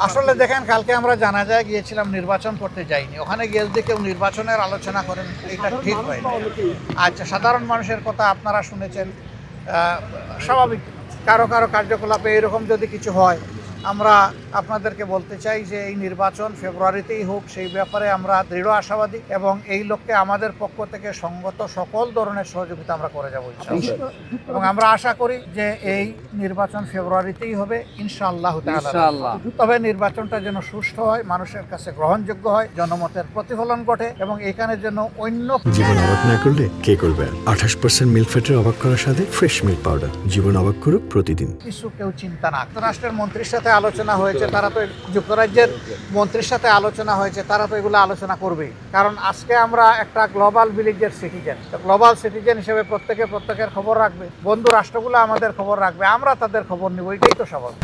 আসলে দেখেন, কালকে আমরা জানাজায় গিয়েছিলাম, নির্বাচন করতে যাইনি। ওখানে গিয়ে যদি কেউ নির্বাচনের আলোচনা করেন, এটা ঠিক হয় না। আচ্ছা, সাধারণ মানুষের কথা আপনারা শুনেছেন। স্বাভাবিক কারো কারো কার্যকলাপে এরকম যদি কিছু হয়, আমরা আপনাদেরকে বলতে চাই যে এই নির্বাচন ফেব্রুয়ারিতেই হোক, সেই ব্যাপারে আমরা দৃঢ় আশাবাদী এবং এই লক্ষ্যে আমাদের পক্ষ থেকে সঙ্গত সকল ধরনের সহযোগিতা আমরা করে যাবো ইনশাআল্লাহ। এবং আমরা আশা করি যে এই নির্বাচন ফেব্রুয়ারিতেই হবে ইনশাআল্লাহ তাআলা। তবে নির্বাচনটা যেন সুষ্ঠু হয়, মানুষের কাছে গ্রহণযোগ্য হয়, জনমতের প্রতিফলন ঘটে এবং এখানে যেন অন্য জীবন অবাক না করলে কে করবে? 28% মিল্ক ফ্যাটের অবাক করার সাথে ফ্রেশ মিল্ক পাউডার। জীবন অবাক করুক প্রতিদিন। কিছু কেউ চিন্তা না। যুক্তরাষ্ট্রের মন্ত্রীর সাথে আলোচনা হয়েছে, তারা তো যুক্তরাজ্যের মন্ত্রীর সাথে আলোচনা হয়েছে, তারা তো এগুলো আলোচনা করবেই। কারণ আজকে আমরা একটা গ্লোবাল ভিলেজের সিটিজেন। গ্লোবাল সিটিজেন হিসেবে প্রত্যেকের খবর রাখবে, বন্ধু রাষ্ট্রগুলো আমাদের খবর রাখবে, আমরা তাদের খবর নিব, এটাই তো স্বাভাবিক।